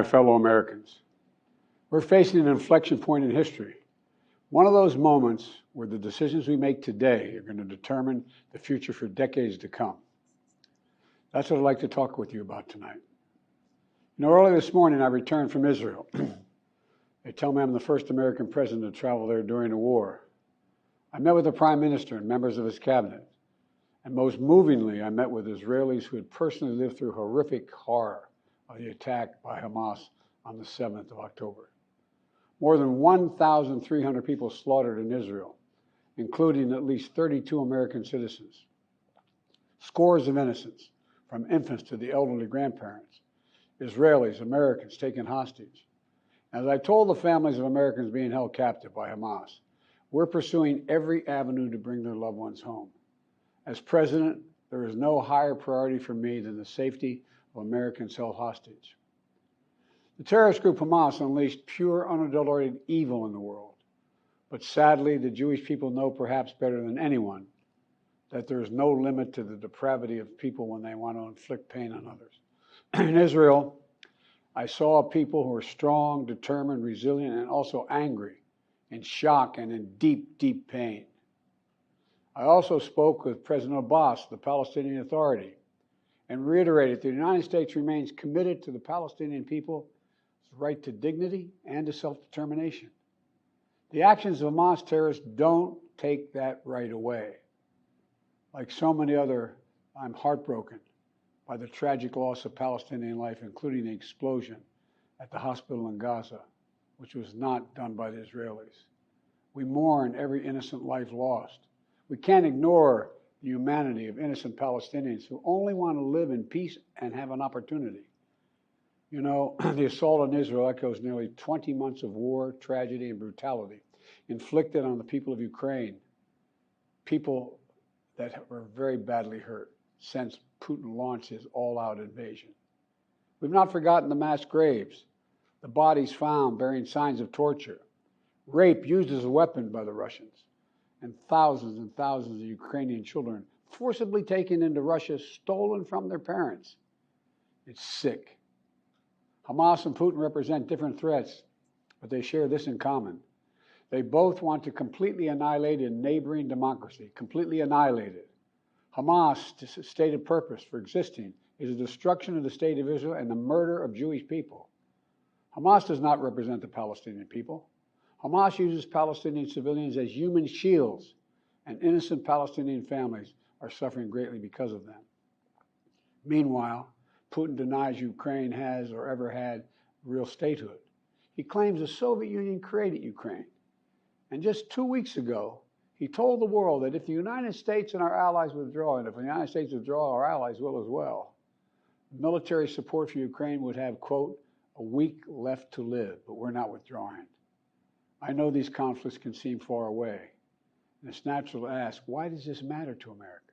fellow Americans. We're facing an inflection point in history. One of those moments where the decisions we make today are going to determine the future for decades to come. That's what I'd like to talk with you about tonight. Early this morning, I returned from Israel. They tell me I'm the first American president to travel there during the war. I met with the Prime Minister and members of his cabinet. And most movingly, I met with Israelis who had personally lived through horrific horror of the attack by Hamas on the 7th of October. More than 1,300 people slaughtered in Israel, including at least 32 American citizens. Scores of innocents, from infants to the elderly grandparents. Israelis, Americans taken hostage. As I told the families of Americans being held captive by Hamas, we're pursuing every avenue to bring their loved ones home. As president, there is no higher priority for me than the safety of Americans held hostage. The terrorist group Hamas unleashed pure, unadulterated evil in the world. But sadly, the Jewish people know perhaps better than anyone that there is no limit to the depravity of people when they want to inflict pain on others. In Israel, I saw people who are strong, determined, resilient, and also angry, in shock and in deep, deep pain. I also spoke with President Abbas, the Palestinian Authority, and reiterated that the United States remains committed to the Palestinian people's right to dignity and to self-determination. The actions of Hamas terrorists don't take that right away. Like so many other, I'm heartbroken by the tragic loss of Palestinian life, including the explosion at the hospital in Gaza, which was not done by the Israelis. We mourn every innocent life lost. We can't ignore the humanity of innocent Palestinians who only want to live in peace and have an opportunity. The assault on Israel echoes nearly 20 months of war, tragedy, and brutality inflicted on the people of Ukraine, people that were very badly hurt since Putin launched his all-out invasion. We've not forgotten the mass graves, the bodies found bearing signs of torture, rape used as a weapon by the Russians, and thousands of Ukrainian children forcibly taken into Russia, stolen from their parents. It's sick. Hamas and Putin represent different threats, but they share this in common. They both want to completely annihilate a neighboring democracy, completely annihilate it. Hamas' stated purpose for existing is the destruction of the state of Israel and the murder of Jewish people. Hamas does not represent the Palestinian people. Hamas uses Palestinian civilians as human shields, and innocent Palestinian families are suffering greatly because of them. Meanwhile, Putin denies Ukraine has or ever had real statehood. He claims the Soviet Union created Ukraine. And just 2 weeks ago, he told the world that if the United States and our allies withdraw, and if the United States withdraw, our allies will as well, military support for Ukraine would have, quote, a week left to live, but we're not withdrawing. I know these conflicts can seem far away, and it's natural to ask, why does this matter to America?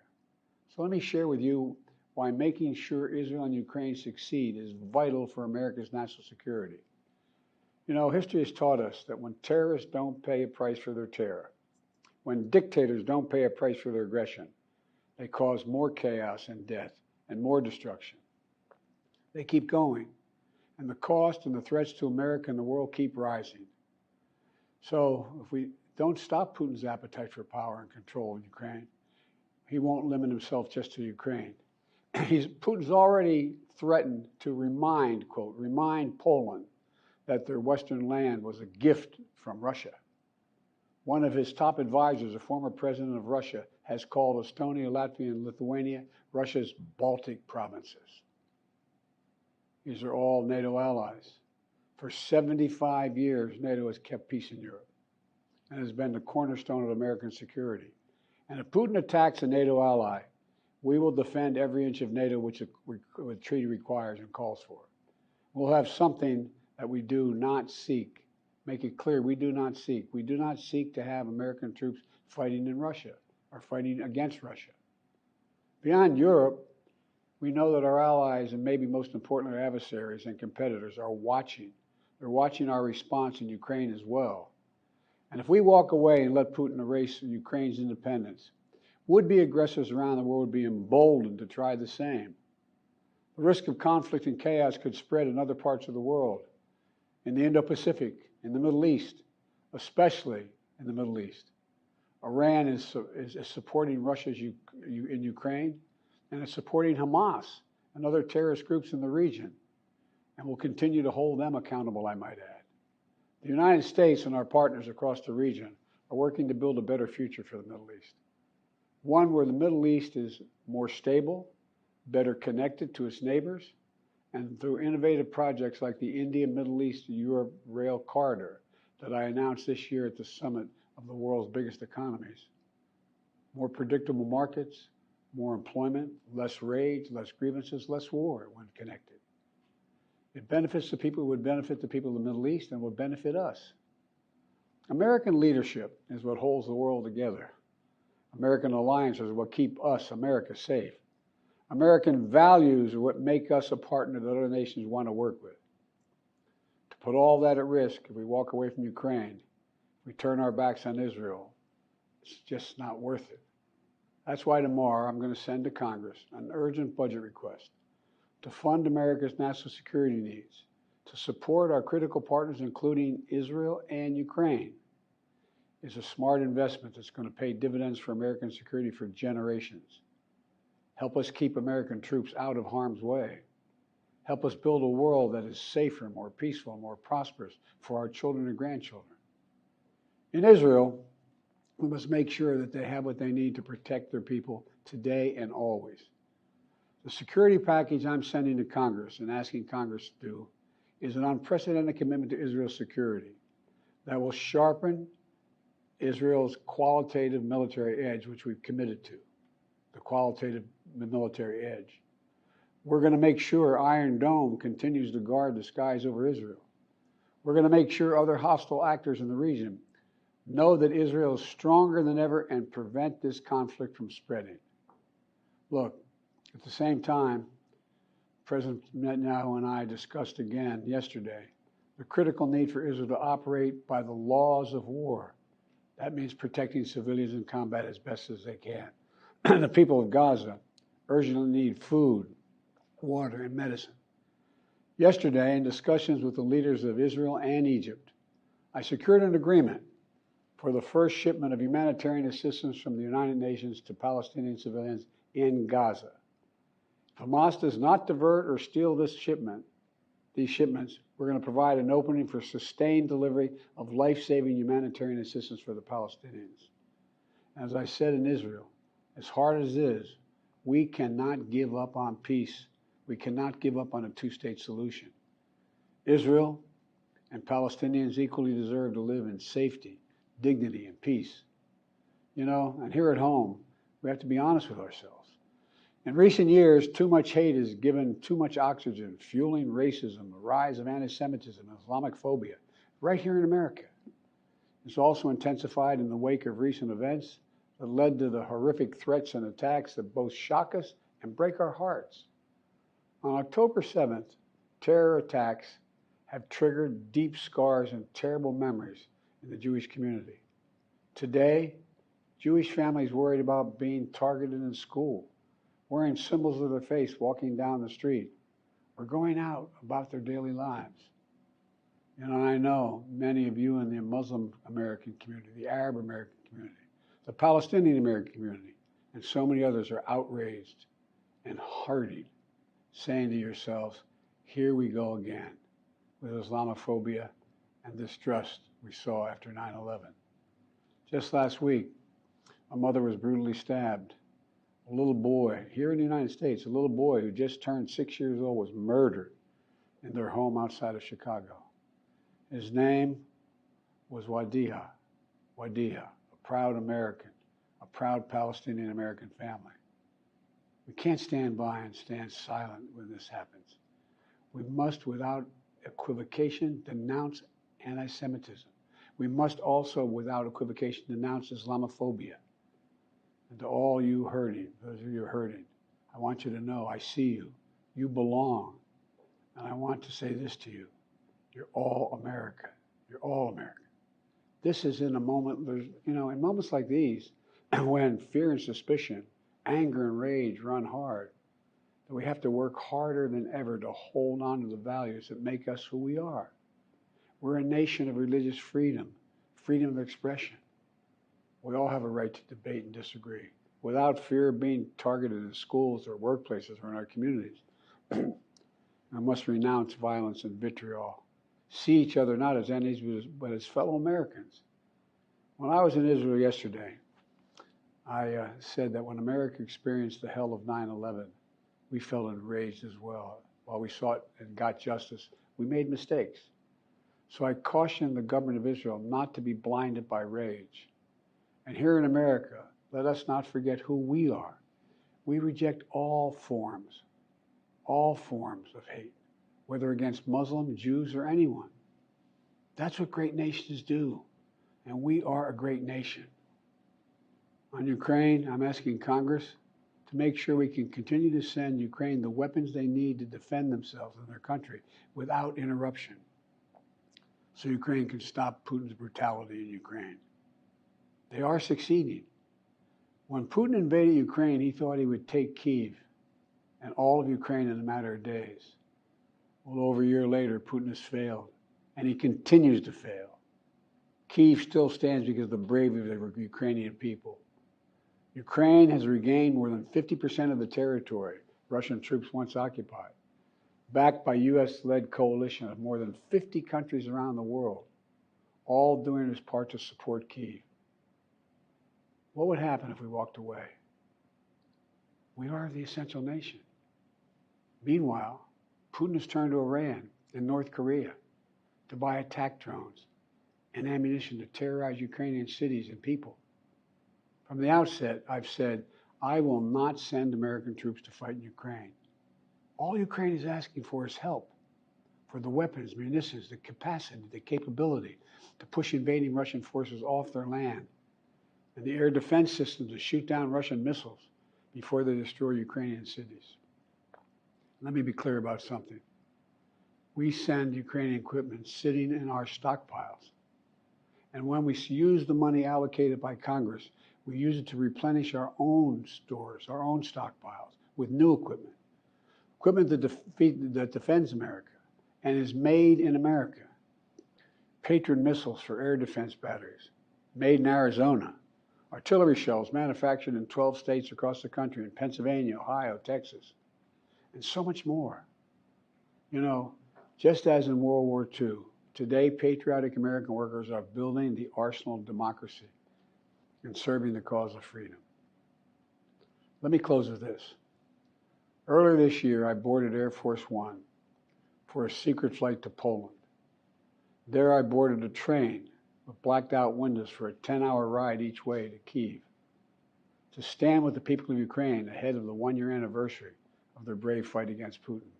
So let me share with you why making sure Israel and Ukraine succeed is vital for America's national security. History has taught us that when terrorists don't pay a price for their terror, when dictators don't pay a price for their aggression, they cause more chaos and death and more destruction. They keep going, and the cost and the threats to America and the world keep rising. So if we don't stop Putin's appetite for power and control in Ukraine, he won't limit himself just to Ukraine. Putin's already threatened to remind Poland that their Western land was a gift from Russia. One of his top advisors, a former president of Russia, has called Estonia, Latvia, and Lithuania Russia's Baltic provinces. These are all NATO allies. For 75 years, NATO has kept peace in Europe and has been the cornerstone of American security. And if Putin attacks a NATO ally, we will defend every inch of NATO which the treaty requires and calls for. We'll have something that we do not seek. Make it clear, we do not seek. We do not seek to have American troops fighting in Russia or fighting against Russia. Beyond Europe, we know that our allies, and maybe most importantly our adversaries and competitors, are watching. They're watching our response in Ukraine as well. And if we walk away and let Putin erase Ukraine's independence, would-be aggressors around the world would be emboldened to try the same. The risk of conflict and chaos could spread in other parts of the world, in the Indo-Pacific, in the Middle East, especially in the Middle East. Iran is supporting Russia in Ukraine, and it's supporting Hamas and other terrorist groups in the region, and will continue to hold them accountable, I might add. The United States and our partners across the region are working to build a better future for the Middle East. One where the Middle East is more stable, better connected to its neighbors, and through innovative projects like the India-Middle East-Europe Rail Corridor that I announced this year at the summit of the world's biggest economies. More predictable markets, more employment, less rage, less grievances, less war when connected. It benefits the people who would benefit the people of the Middle East and would benefit us. American leadership is what holds the world together. American alliances are what keep us, America, safe. American values are what make us a partner that other nations want to work with. To put all that at risk, if we walk away from Ukraine, if we turn our backs on Israel, it's just not worth it. That's why tomorrow I'm going to send to Congress an urgent budget request to fund America's national security needs, to support our critical partners, including Israel and Ukraine. It's a smart investment that's going to pay dividends for American security for generations. Help us keep American troops out of harm's way. Help us build a world that is safer, more peaceful, more prosperous for our children and grandchildren. In Israel, we must make sure that they have what they need to protect their people today and always. The security package I'm sending to Congress and asking Congress to do is an unprecedented commitment to Israel's security that will sharpen Israel's qualitative military edge, which we've committed to, the qualitative military edge. We're going to make sure Iron Dome continues to guard the skies over Israel. We're going to make sure other hostile actors in the region know that Israel is stronger than ever and prevent this conflict from spreading. Look, at the same time, President Netanyahu and I discussed again yesterday the critical need for Israel to operate by the laws of war. That means protecting civilians in combat as best as they can. The people of Gaza urgently need food, water, and medicine. Yesterday, in discussions with the leaders of Israel and Egypt, I secured an agreement for the first shipment of humanitarian assistance from the United Nations to Palestinian civilians in Gaza. If Hamas does not divert or steal these shipments, we're going to provide an opening for sustained delivery of life-saving humanitarian assistance for the Palestinians. As I said in Israel, as hard as it is, we cannot give up on peace. We cannot give up on a two-state solution. Israel and Palestinians equally deserve to live in safety, dignity, and peace. You know, and here at home, we have to be honest with ourselves. In recent years, too much hate has given too much oxygen, fueling racism, the rise of anti-Semitism, and Islamic phobia, right here in America. It's also intensified in the wake of recent events that led to the horrific threats and attacks that both shock us and break our hearts. On October 7th, terror attacks have triggered deep scars and terrible memories in the Jewish community. Today, Jewish families worried about being targeted in school, wearing symbols of their faith walking down the street, or going out about their daily lives. You know, I know many of you in the Muslim American community, the Arab American community, the Palestinian American community, and so many others are outraged and heartened, saying to yourselves, here we go again with Islamophobia and distrust we saw after 9/11. Just last week, a mother was brutally stabbed. A little boy, here in the United States, a little boy who just turned 6 years old was murdered in their home outside of Chicago. His name was Wadiha, a proud American, a proud Palestinian American family. We can't stand by and stand silent when this happens. We must, without equivocation, denounce anti-Semitism. We must also, without equivocation, denounce Islamophobia. And to all you hurting, those of you hurting, I want you to know I see you. You belong. And I want to say this to you. You're all America. You're all America. This is in a moment, in moments like these, when fear and suspicion, anger and rage run hard, that we have to work harder than ever to hold on to the values that make us who we are. We're a nation of religious freedom, freedom of expression. We all have a right to debate and disagree without fear of being targeted in schools or workplaces or in our communities. I must renounce violence and vitriol. See each other not as enemies, but as fellow Americans. When I was in Israel yesterday, I said that when America experienced the hell of 9/11, we felt enraged as well. While we sought and got justice, we made mistakes. So I cautioned the government of Israel not to be blinded by rage. And here in America, let us not forget who we are. We reject all forms of hate, whether against Muslims, Jews, or anyone. That's what great nations do, and we are a great nation. On Ukraine, I'm asking Congress to make sure we can continue to send Ukraine the weapons they need to defend themselves and their country without interruption, so Ukraine can stop Putin's brutality in Ukraine. They are succeeding. When Putin invaded Ukraine, he thought he would take Kyiv and all of Ukraine in a matter of days. Well, over a year later, Putin has failed, and he continues to fail. Kyiv still stands because of the bravery of the Ukrainian people. Ukraine has regained more than 50% of the territory Russian troops once occupied, backed by U.S.-led coalition of more than 50 countries around the world, all doing its part to support Kyiv. What would happen if we walked away? We are the essential nation. Meanwhile, Putin has turned to Iran and North Korea to buy attack drones and ammunition to terrorize Ukrainian cities and people. From the outset, I've said, I will not send American troops to fight in Ukraine. All Ukraine is asking for is help for the weapons, munitions, the capacity, the capability to push invading Russian forces off their land, and the air defense system to shoot down Russian missiles before they destroy Ukrainian cities. Let me be clear about something. We send Ukrainian equipment sitting in our stockpiles. And when we use the money allocated by Congress, we use it to replenish our own stores, our own stockpiles with new equipment. Equipment that defends America and is made in America. Patriot missiles for air defense batteries, made in Arizona. Artillery shells manufactured in 12 states across the country, in Pennsylvania, Ohio, Texas, and so much more. You know, just as in World War II, today patriotic American workers are building the arsenal of democracy and serving the cause of freedom. Let me close with this. Earlier this year, I boarded Air Force One for a secret flight to Poland. There I boarded a train with blacked out windows for a 10-hour ride each way to Kyiv, to stand with the people of Ukraine ahead of the one-year anniversary of their brave fight against Putin.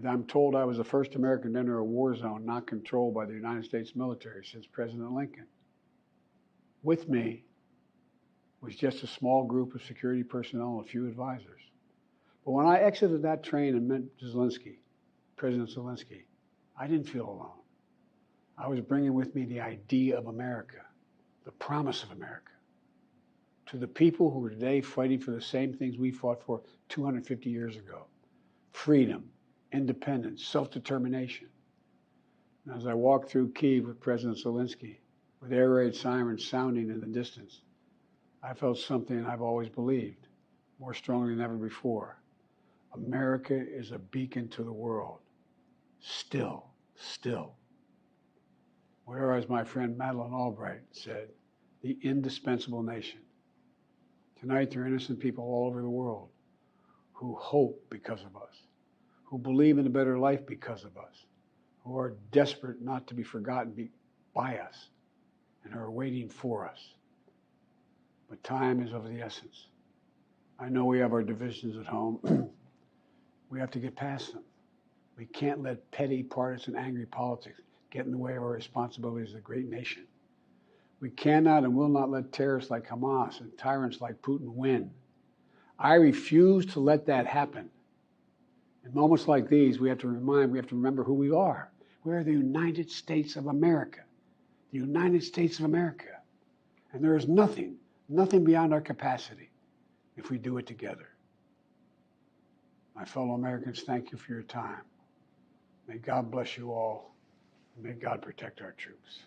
I'm told I was the first American to enter a war zone not controlled by the United States military since President Lincoln. With me was just a small group of security personnel and a few advisors. But when I exited that train and met President Zelensky, I didn't feel alone. I was bringing with me the idea of America, the promise of America, to the people who are today fighting for the same things we fought for 250 years ago: freedom, independence, self-determination. And as I walked through Kyiv with President Zelensky, with air raid sirens sounding in the distance, I felt something I've always believed, more strongly than ever before. America is a beacon to the world. Still. Or as my friend Madeleine Albright said, the indispensable nation. Tonight, there are innocent people all over the world who hope because of us, who believe in a better life because of us, who are desperate not to be forgotten by us, and are waiting for us. But time is of the essence. I know we have our divisions at home. We have to get past them. We can't let petty, partisan, angry politics get in the way of our responsibilities as a great nation. We cannot and will not let terrorists like Hamas and tyrants like Putin win. I refuse to let that happen. In moments like these, we have to remember who we are. We are the United States of America. The United States of America. And there is nothing beyond our capacity if we do it together. My fellow Americans, thank you for your time. May God bless you all. May God protect our troops.